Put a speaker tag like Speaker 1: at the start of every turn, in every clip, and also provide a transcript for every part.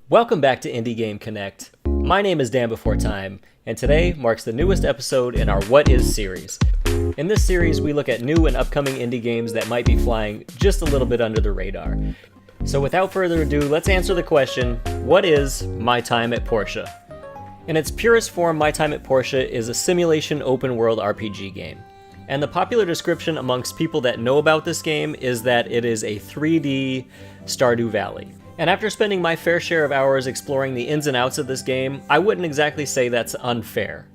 Speaker 1: Welcome back to Indie Game Connect. My name is DanBeforeTime, and today marks the newest episode in our What Is series. In this series, we look at new and upcoming indie games that might be flying just a little bit under the radar. So without further ado, let's answer the question, what is My Time at Portia? In its purest form, My Time at Portia is a simulation open-world RPG game. And the popular description amongst people that know about this game is that it is a 3D Stardew Valley. And after spending my fair share of hours exploring the ins and outs of this game, I wouldn't exactly say that's unfair.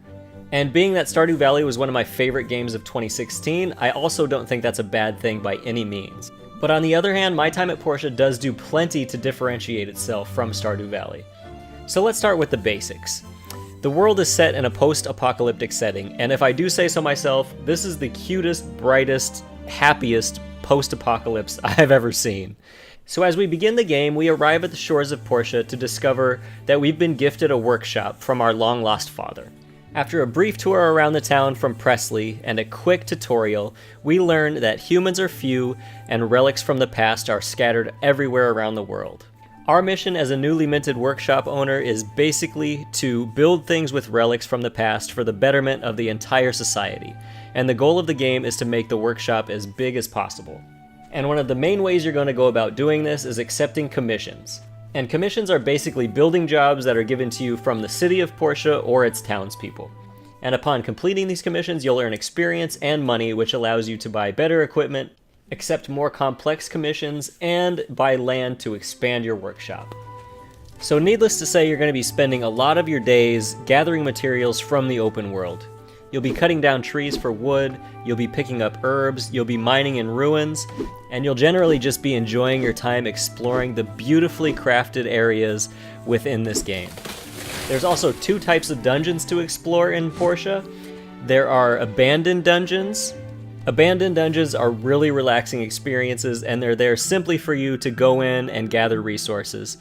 Speaker 1: And being that Stardew Valley was one of my favorite games of 2016, I also don't think that's a bad thing by any means. But on the other hand, My Time at Portia does do plenty to differentiate itself from Stardew Valley. So let's start with the basics. The world is set in a post-apocalyptic setting, and if I do say so myself, this is the cutest, brightest, happiest post-apocalypse I've ever seen. So as we begin the game, we arrive at the shores of Portia to discover that we've been gifted a workshop from our long-lost father. After a brief tour around the town from Presley and a quick tutorial, we learn that humans are few and relics from the past are scattered everywhere around the world. Our mission as a newly minted workshop owner is basically to build things with relics from the past for the betterment of the entire society, and the goal of the game is to make the workshop as big as possible. And one of the main ways you're going to go about doing this is accepting commissions. And commissions are basically building jobs that are given to you from the city of Portia or its townspeople. And upon completing these commissions, you'll earn experience and money, which allows you to buy better equipment, accept more complex commissions, and buy land to expand your workshop. So needless to say, you're going to be spending a lot of your days gathering materials from the open world. You'll be cutting down trees for wood, you'll be picking up herbs, you'll be mining in ruins, and you'll generally just be enjoying your time exploring the beautifully crafted areas within this game. There's also two types of dungeons to explore in Portia. There are abandoned dungeons. Abandoned dungeons are really relaxing experiences, and they're there simply for you to go in and gather resources.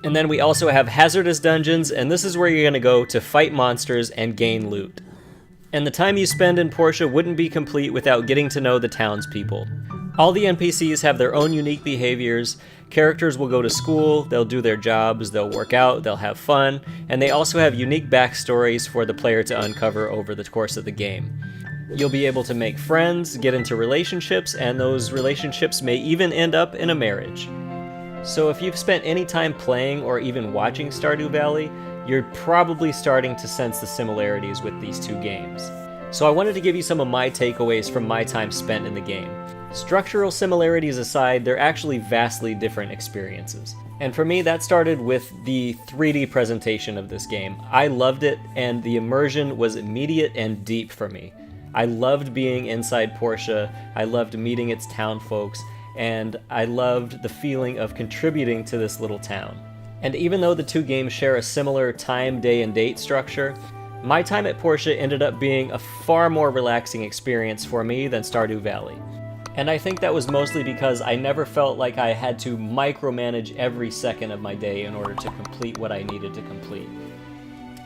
Speaker 1: And then we also have hazardous dungeons, and this is where you're going to go to fight monsters and gain loot. And the time you spend in Portia wouldn't be complete without getting to know the townspeople. All the NPCs have their own unique behaviors. Characters will go to school, they'll do their jobs, they'll work out, they'll have fun, and they also have unique backstories for the player to uncover over the course of the game. You'll be able to make friends, get into relationships, and those relationships may even end up in a marriage. So if you've spent any time playing or even watching Stardew Valley, you're probably starting to sense the similarities with these two games. So I wanted to give you some of my takeaways from my time spent in the game. Structural similarities aside, they're actually vastly different experiences. And for me, that started with the 3D presentation of this game. I loved it, and the immersion was immediate and deep for me. I loved being inside Portia, I loved meeting its town folks, and I loved the feeling of contributing to this little town. And even though the two games share a similar time, day, and date structure, My Time at Portia ended up being a far more relaxing experience for me than Stardew Valley. And I think that was mostly because I never felt like I had to micromanage every second of my day in order to complete what I needed to complete.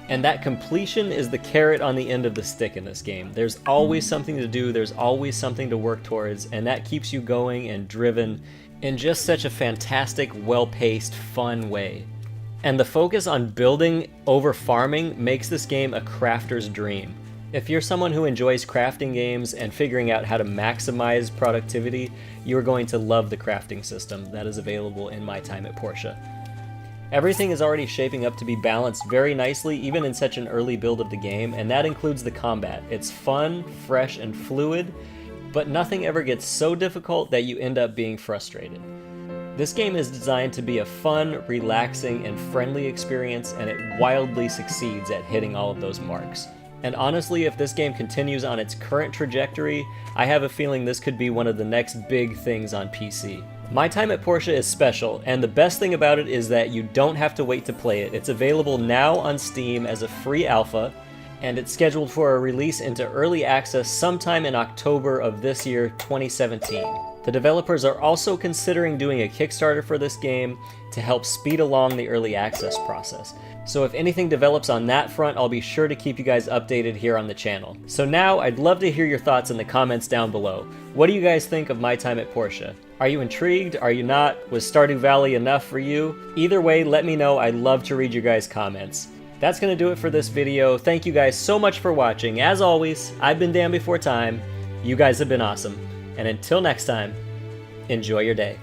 Speaker 1: And that completion is the carrot on the end of the stick in this game. There's always something to do, there's always something to work towards, and that keeps you going and driven in just such a fantastic, well-paced, fun way. And the focus on building over farming makes this game a crafter's dream. If you're someone who enjoys crafting games and figuring out how to maximize productivity, you're going to love the crafting system that is available in My Time at Portia. Everything is already shaping up to be balanced very nicely, even in such an early build of the game, and that includes the combat. It's fun, fresh, and fluid, but nothing ever gets so difficult that you end up being frustrated. This game is designed to be a fun, relaxing, and friendly experience, and it wildly succeeds at hitting all of those marks. And honestly, if this game continues on its current trajectory, I have a feeling this could be one of the next big things on PC. My Time at Portia is special, and the best thing about it is that you don't have to wait to play it. It's available now on Steam as a free alpha, and it's scheduled for a release into early access sometime in October of this year, 2017. The developers are also considering doing a Kickstarter for this game to help speed along the early access process. So if anything develops on that front, I'll be sure to keep you guys updated here on the channel. So now I'd love to hear your thoughts in the comments down below. What do you guys think of My Time at Portia? Are you intrigued? Are you not? Was Stardew Valley enough for you? Either way, let me know. I'd love to read your guys' comments. That's gonna do it for this video. Thank you guys so much for watching. As always, I've been DanBeforeTime. You guys have been awesome. And until next time, enjoy your day.